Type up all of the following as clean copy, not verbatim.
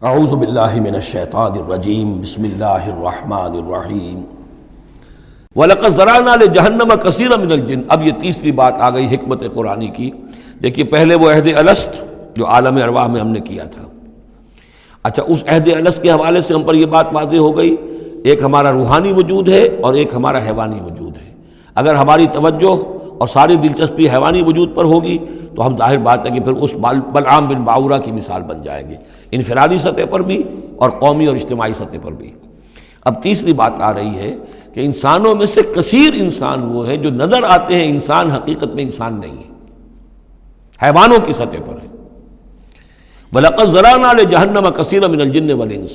اعوذ باللہ من الشیطان الرجیم بسم اللہ الرحمن الرحیم وَلَقَدْ ذَرَأْنَا لِجَهَنَّمَ كَثِيرًا مِنَ الْجِنِّ۔ اب یہ تیسری بات آ گئی حکمت قرآنی کی۔ دیکھیے پہلے وہ عہد الست جو عالم ارواح میں ہم نے کیا تھا، اچھا اس عہد الست کے حوالے سے ہم پر یہ بات واضح ہو گئی، ایک ہمارا روحانی وجود ہے اور ایک ہمارا حیوانی وجود ہے۔ اگر ہماری توجہ اور ساری دلچسپی حیوانی وجود پر ہوگی تو ہم ظاہر بات ہے کہ پھر اس بلعام بن باورہ کی مثال بن جائیں گے، انفرادی سطح پر بھی اور قومی اور اجتماعی سطح پر بھی۔ اب تیسری بات آ رہی ہے کہ انسانوں میں سے کثیر انسان وہ ہیں جو نظر آتے ہیں انسان، حقیقت میں انسان نہیں ہے، حیوانوں کی سطح پر ہے۔ وَلَقَدْ ذَرَأْنَا لِجَهَنَّمَ كَثِيرًا مِنَ الْجِنِّ وَالْإِنسِ،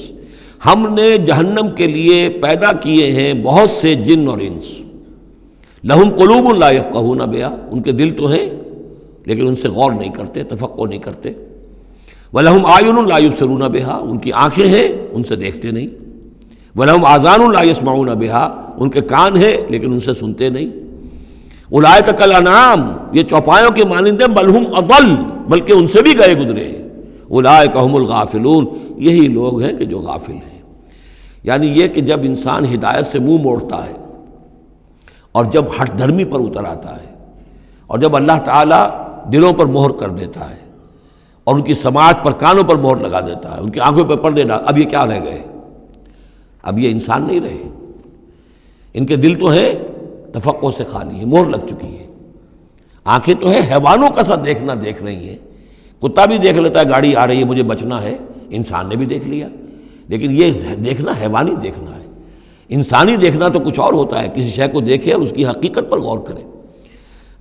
ہم نے جہنم کے لیے پیدا کیے ہیں بہت سے جن اور انس۔ لَهُمْ قُلُوبٌ لَا يَفْقَهُونَ بِهَا، ان کے دل تو ہیں لیکن ان سے غور نہیں کرتے، تفقہ نہیں کرتے۔ وَلَهُمْ أَعْيُنٌ لَا يُبْصِرُونَ بِهَا، ان کی آنکھیں ہیں ان سے دیکھتے نہیں۔ وَلَهُمْ آذَانٌ لَا يَسْمَعُونَ بِهَا، ان کے کان ہیں لیکن ان سے سنتے نہیں۔ أُولَٰئِكَ كَالْأَنْعَامِ، یہ چوپایوں کے مانند ہیں، بل ہم اضل، بلکہ ان سے بھی گئے گزرے ہیں۔ أُولَٰئِكَ هُمُ الْغَافِلُونَ، یہی لوگ ہیں کہ جو غافل ہیں۔ یعنی یہ کہ جب انسان ہدایت سے منہ موڑتا ہے اور جب ہٹ دھرمی پر اتر آتا ہے اور جب اللہ تعالیٰ دلوں پر مہر کر دیتا ہے اور ان کی سماعت پر کانوں پر مہر لگا دیتا ہے، ان کی آنکھوں پر پردے ڈال، اب یہ کیا رہ گئے؟ اب یہ انسان نہیں رہے، ان کے دل تو ہے تفقع سے خالی ہے، مہر لگ چکی ہے۔ آنکھیں تو ہے حیوانوں کا سا دیکھنا دیکھ رہی ہیں، کتا بھی دیکھ لیتا ہے گاڑی آ رہی ہے مجھے بچنا ہے، انسان نے بھی دیکھ لیا، لیکن یہ دیکھنا حیوانی دیکھنا ہے۔ انسانی دیکھنا تو کچھ اور ہوتا ہے، کسی شے کو دیکھے اور اس کی حقیقت پر غور کرے۔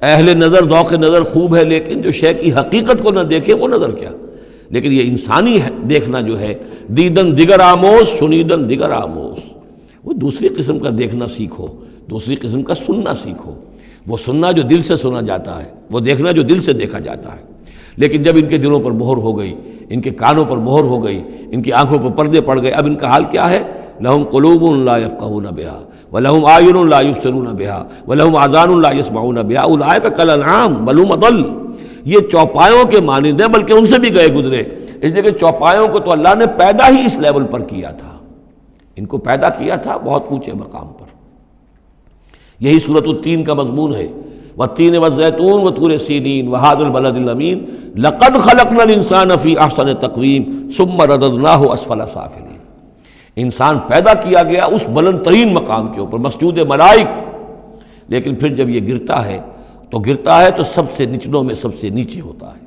اہل نظر ذوق نظر خوب ہے لیکن جو شے کی حقیقت کو نہ دیکھے وہ نظر کیا۔ لیکن یہ انسانی دیکھنا جو ہے، دیدن دیگر آموز شنیدن دیگر آموز، وہ دوسری قسم کا دیکھنا سیکھو، دوسری قسم کا سننا سیکھو۔ وہ سننا جو دل سے سنا جاتا ہے، وہ دیکھنا جو دل سے دیکھا جاتا ہے۔ لیکن جب ان کے دلوں پر مہر ہو گئی، ان کے کانوں پر مہر ہو گئی، ان کی آنکھوں پر پردے پڑ گئے، اب ان کا حال کیا ہے؟ لہم قلوب لا یفقہون بہا ولہم اعین لا یبصرون بہا ولہم آذان لا یسمعون بہا اولئک کالانعام بل ہم اضل، یہ چوپایوں کے مانند ہیں بلکہ ان سے بھی گئے گزرے۔ اس لیے کہ چوپایوں کو تو اللہ نے پیدا ہی اس لیول پر کیا تھا، ان کو پیدا کیا تھا بہت اونچے مقام پر۔ یہی سورۃ التین کا مضمون ہے، والتین والزیتون وطور سینین وہذا البلد الامین لقد خلقنا الانسان فی احسن تقویم ثم رددناہ اسفل سافلین۔ انسان پیدا کیا گیا اس بلند ترین مقام کے اوپر، مسجود ملائک، لیکن پھر جب یہ گرتا ہے تو سب سے نچلوں میں سب سے نیچے ہوتا ہے۔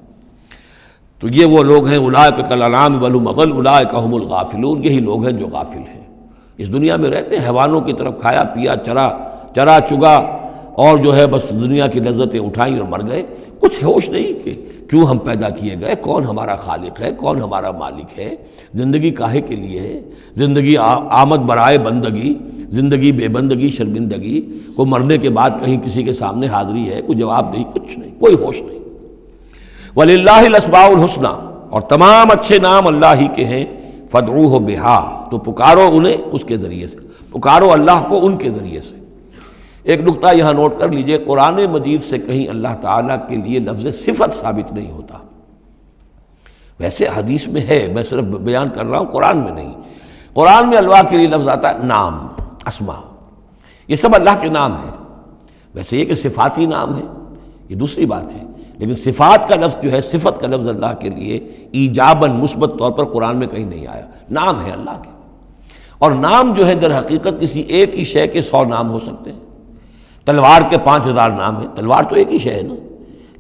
تو یہ وہ لوگ ہیں، اولئک کالانعام بل ہم اضل اولئک هم الغافلون، یہی لوگ ہیں جو غافل ہیں، اس دنیا میں رہتے ہیں حیوانوں کی طرف، کھایا پیا چرا چگا اور جو ہے بس دنیا کی لذتیں اٹھائیں اور مر گئے، کچھ ہوش نہیں کہ کیوں ہم پیدا کیے گئے، کون ہمارا خالق ہے، کون ہمارا مالک ہے، زندگی کاہے کے لیے ہے، زندگی آمد برائے بندگی، زندگی بے بندگی شرمندگی، کو مرنے کے بعد کہیں کسی کے سامنے حاضری ہے، کوئی جواب نہیں، کچھ نہیں، کوئی ہوش نہیں۔ وَلِلَّهِ الْأَسْمَاءُ الْحُسْنَى، اور تمام اچھے نام اللہ ہی کے ہیں، فَادْعُوهُ بِهَا، تو پکارو انہیں اس کے ذریعے سے، پکارو اللہ کو ان کے ذریعے سے۔ ایک نقطہ یہاں نوٹ کر لیجئے، قرآن مجید سے کہیں اللہ تعالیٰ کے لیے لفظ صفت ثابت نہیں ہوتا، ویسے حدیث میں ہے، میں صرف بیان کر رہا ہوں، قرآن میں نہیں۔ قرآن میں اللہ کے لیے لفظ آتا ہے نام، اسما، یہ سب اللہ کے نام ہیں۔ ویسے یہ کہ صفاتی نام ہے یہ دوسری بات ہے، لیکن صفات کا لفظ جو ہے، صفت کا لفظ اللہ کے لیے ایجاباً مثبت طور پر قرآن میں کہیں نہیں آیا، نام ہے اللہ کے۔ اور نام جو ہے در حقیقت کسی ایک ہی شے کے 100 نام ہو سکتے ہیں۔ تلوار کے 5000 نام ہیں، تلوار تو ایک ہی شے ہے نا،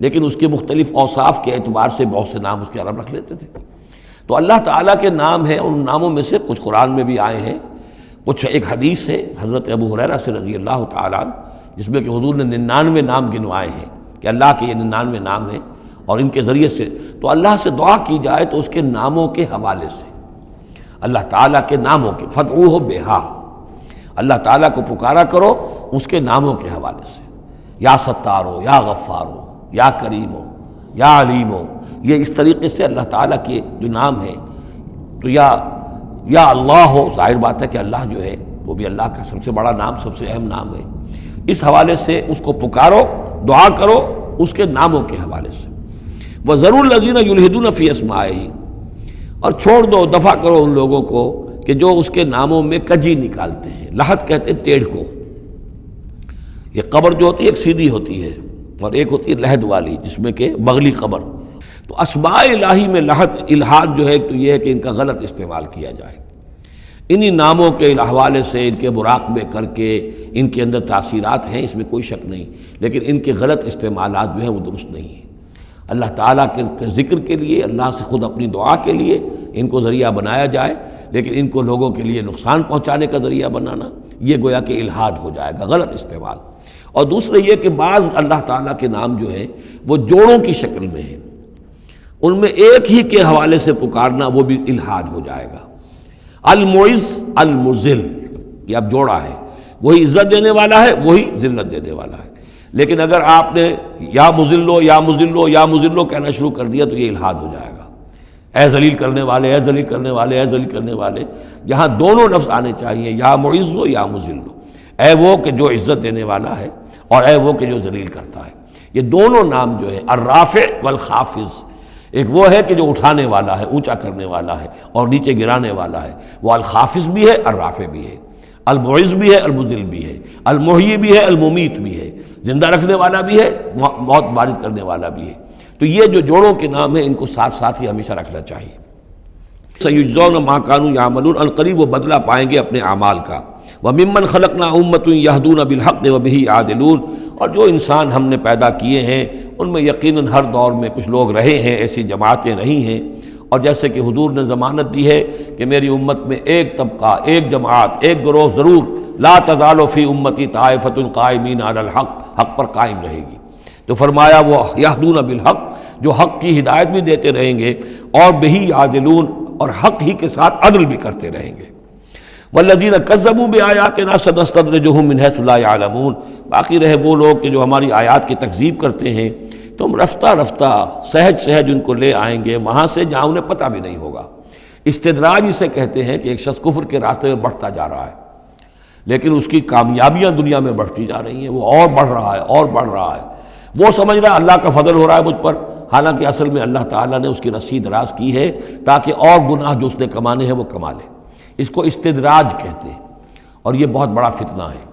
لیکن اس کے مختلف اوصاف کے اعتبار سے بہت سے نام اس کے عرب رکھ لیتے تھے۔ تو اللہ تعالیٰ کے نام ہیں، ان ناموں میں سے کچھ قرآن میں بھی آئے ہیں، کچھ ایک حدیث ہے حضرت ابو ہریرہ سے رضی اللہ تعالیٰ عنہ، جس میں کہ حضور نے 99 نام گنوائے ہیں کہ اللہ کے یہ 99 نام ہیں، اور ان کے ذریعے سے تو اللہ سے دعا کی جائے تو اس کے ناموں کے حوالے سے، اللہ تعالیٰ کے ناموں کے، فادعوہ بہا، اللہ تعالیٰ کو پکارا کرو اس کے ناموں کے حوالے سے، یا ستارو، یا غفارو، یا کریمو، یا علیمو، یہ اس طریقے سے اللہ تعالیٰ کے جو نام ہیں، تو یا اللہ ہو، ظاہر بات ہے کہ اللہ جو ہے وہ بھی اللہ کا سب سے بڑا نام، سب سے اہم نام ہے، اس حوالے سے اس کو پکارو، دعا کرو اس کے ناموں کے حوالے سے۔ وَذَرُوا الَّذِينَ يُلْحِدُونَ فِي أَسْمَائِهِ، اور چھوڑ دو، دفع کرو ان لوگوں کو کہ جو اس کے ناموں میں کجی نکالتے ہیں۔ لحد کہتے ہیں ٹیڑھ کو۔ یہ قبر جو ہوتی ہے ایک سیدھی ہوتی ہے اور ایک ہوتی ہے لحد والی، جس میں کہ بغلی قبر۔ تو اسماء الہی میں لحد الحاد جو ہے تو یہ ہے کہ ان کا غلط استعمال کیا جائے، انہی ناموں کے حوالے سے ان کے مراقبے کر کے ان کے اندر تاثیرات ہیں، اس میں کوئی شک نہیں، لیکن ان کے غلط استعمالات جو ہیں وہ درست نہیں ہیں۔ اللہ تعالیٰ کے ذکر کے لیے، اللہ سے خود اپنی دعا کے لیے ان کو ذریعہ بنایا جائے، لیکن ان کو لوگوں کے لیے نقصان پہنچانے کا ذریعہ بنانا یہ گویا کہ الحاد ہو جائے گا، غلط استعمال۔ اور دوسرے یہ کہ بعض اللہ تعالیٰ کے نام جو ہیں وہ جوڑوں کی شکل میں ہیں، ان میں ایک ہی کے حوالے سے پکارنا وہ بھی الحاد ہو جائے گا۔ المعز المذل، یہ اب جوڑا ہے، وہی عزت دینے والا ہے، وہی ذلت دینے والا ہے، لیکن اگر آپ نے یا مذلو یا مذلو یا مذلو کہنا شروع کر دیا تو یہ الحاد ہو جائے گا۔ اے ذلیل کرنے والے، اے ذلیل کرنے والے، اے ذلیل کرنے والے، جہاں دونوں لفظ آنے چاہیے، یا معز ہو یا مذل ہو، اے وہ کہ جو عزت دینے والا ہے اور اے وہ کہ جو ذلیل کرتا ہے۔ یہ دونوں نام جو ہے الرافع والخافض، ایک وہ ہے کہ جو اٹھانے والا ہے، اونچا کرنے والا ہے اور نیچے گرانے والا ہے، وہ الخافض بھی ہے، الرافع بھی ہے، المعز بھی ہے، المذل بھی ہے، المحیی بھی ہے، الممیت بھی ہے، زندہ رکھنے والا بھی ہے، موت وارد کرنے والا بھی ہے۔ تو یہ جو جوڑوں کے نام ہیں ان کو ساتھ ساتھ ہی ہمیشہ رکھنا چاہیے۔ سَيُجْزَوْنَ مَا كَانُوا يَعْمَلُونَ، القریب وہ بدلہ پائیں گے اپنے اعمال کا۔ وَمِمَّنْ خَلَقْنَا أُمَّةٌ يَهْدُونَ بِالْحَقِّ وَبِهِ يَعْدِلُونَ، اور جو انسان ہم نے پیدا کیے ہیں ان میں یقیناً ہر دور میں کچھ لوگ رہے ہیں، ایسی جماعتیں رہی ہیں، اور جیسے کہ حضور نے ضمانت دی ہے کہ میری امت میں ایک طبقہ، ایک جماعت، ایک گروہ ضرور، لا تزال فی امتی طائفۃ قائمین علی الحق، حق پر قائم رہے گی۔ تو فرمایا وہ یہدون بالحق، جو حق کی ہدایت بھی دیتے رہیں گے، اور بہی یعدلون، اور حق ہی کے ساتھ عدل بھی کرتے رہیں گے۔ والذین کذبوا بآیاتنا سنستدرجهم من حیث لا یعلمون، باقی رہے وہ لوگ کہ جو ہماری آیات کی تکذیب کرتے ہیں تو ہم رفتہ رفتہ سہج سہج ان کو لے آئیں گے وہاں سے جہاں انہیں پتہ بھی نہیں ہوگا۔ استدراج اسے کہتے ہیں کہ ایک شخص کفر کے راستے میں بڑھتا جا رہا ہے، لیکن اس کی کامیابیاں دنیا میں بڑھتی جا رہی ہیں، وہ اور بڑھ رہا ہے اور بڑھ رہا ہے، وہ سمجھ رہا ہے اللہ کا فضل ہو رہا ہے مجھ پر، حالانکہ اصل میں اللہ تعالیٰ نے اس کی رسی دراز کی ہے تاکہ اور گناہ جو اس نے کمانے ہیں وہ کما لے۔ اس کو استدراج کہتے ہیں، اور یہ بہت بڑا فتنہ ہے۔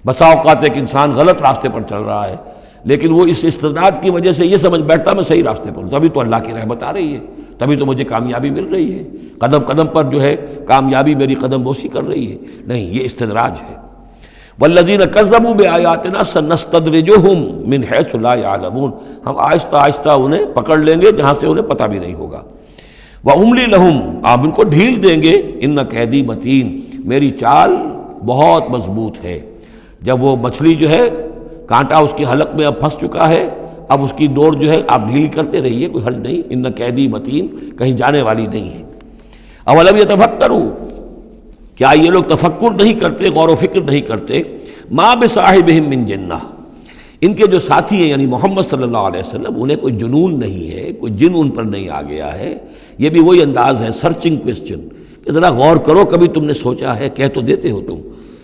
بسا اوقات ایک انسان غلط راستے پر چل رہا ہے، لیکن وہ اس استدراج کی وجہ سے یہ سمجھ بیٹھتا میں صحیح راستے پر ہوں، تبھی تو اللہ کی رحمت آ رہی ہے، تبھی تو مجھے کامیابی مل رہی ہے، قدم قدم پر جو ہے کامیابی میری قدم بوسی کر رہی ہے۔ نہیں، یہ استدراج ہے۔ والذین کذبوا بآیاتنا سنستدرجهم من حیث لا یعلمون، ہم آہستہ آہستہ انہیں پکڑ لیں گے جہاں سے انہیں پتہ بھی نہیں ہوگا۔ وَأُمْلِي لَهُمْ، آپ ان کو ڈھیل دیں گے، اِنَّ قیدی متین، میری چال بہت مضبوط ہے۔ جب وہ مچھلی جو ہے کانٹا اس کی حلق میں اب پھنس چکا ہے، اب اس کی ڈور جو ہے آپ ڈھیل کرتے رہیے، کوئی حرج نہیں، اِنَّ قیدی متین کہیں جانے والی نہیں ہے۔ اولم یتفکروا، کیا یہ لوگ تفکر نہیں کرتے، غور و فکر نہیں کرتے؟ ما بصاحبہم من جنہ، ان کے جو ساتھی ہیں یعنی محمد صلی اللہ علیہ وسلم، انہیں کوئی جنون نہیں ہے، کوئی جن ان پر نہیں آ گیا ہے۔ یہ بھی وہی انداز ہے، سرچنگ کویسچن، کہ ذرا غور کرو، کبھی تم نے سوچا ہے، کہہ تو دیتے ہو تم،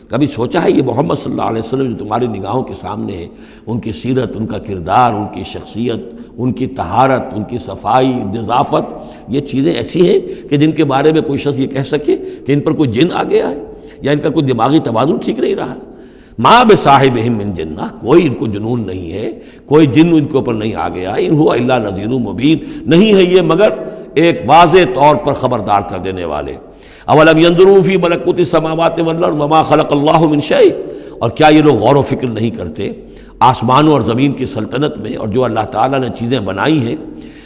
کبھی سوچا ہے یہ محمد صلی اللہ علیہ وسلم جو تمہاری نگاہوں کے سامنے ہے، ان کی سیرت، ان کا کردار، ان کی شخصیت، ان کی طہارت، ان کی صفائی، نظافت، یہ چیزیں ایسی ہیں کہ جن کے بارے میں کوئی شخص یہ کہہ سکے کہ ان پر کوئی جن آ گیا ہے یا ان کا کوئی دماغی توازن ٹھیک نہیں رہا۔ ما بصاحبہم من جنہ، کوئی ان کو جنون نہیں ہے، کوئی جن ان کے اوپر نہیں آ گیا، ان ہوا الا نذیر مبین، نہیں ہے یہ مگر ایک واضح طور پر خبردار کر دینے والے۔ اولم ينظروا فی ملکوت السماوات والارض وما خلق اللہ من شیء، اور کیا یہ لوگ غور و فکر نہیں کرتے آسمانوں اور زمین کی سلطنت میں اور جو اللہ تعالیٰ نے چیزیں بنائی ہیں؟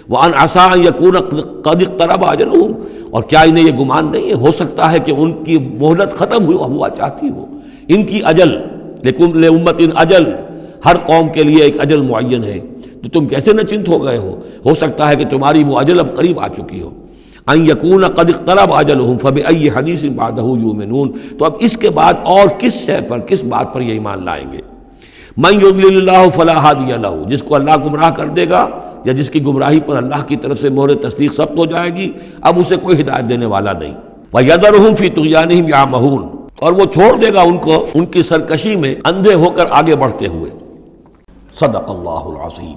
وَأَنْ عَسَىٰ أَنْ يَكُونَ قَدِ اقْتَرَبَ أَجَلُهُمْ، اور کیا انہیں یہ گمان نہیں ہے ہو سکتا ہے کہ ان کی مہلت ختم ہوا چاہتی ہو، ان کی اجل، لِكُلِّ أُمَّةٍ اجل، ہر قوم کے لیے ایک اجل معین ہے، تو تم کیسے نچنت ہو گئے ہو سکتا ہے کہ تمہاری وہ اجل اب قریب آ چکی ہو۔ ان یکون قد اقترب اجلہم فبأی حدیث بعدہ یؤمنون، تو اب اس کے بعد اور کس شے پر، کس بات پر یہ ایمان لائیں گے؟ من یضلل اللہ فلا ہادی لہ، جس کو اللہ گمراہ کر دے گا یا جس کی گمراہی پر اللہ کی طرف سے مہر تصدیق ثبت ہو جائے گی، اب اسے کوئی ہدایت دینے والا نہیں۔ وَيَذَرُهُمْ فِي طُغْيَانِهِمْ يَعْمَهُونَ، اور وہ چھوڑ دے گا ان کو ان کی سرکشی میں اندھے ہو کر آگے بڑھتے ہوئے۔ صدق اللہ العظیم۔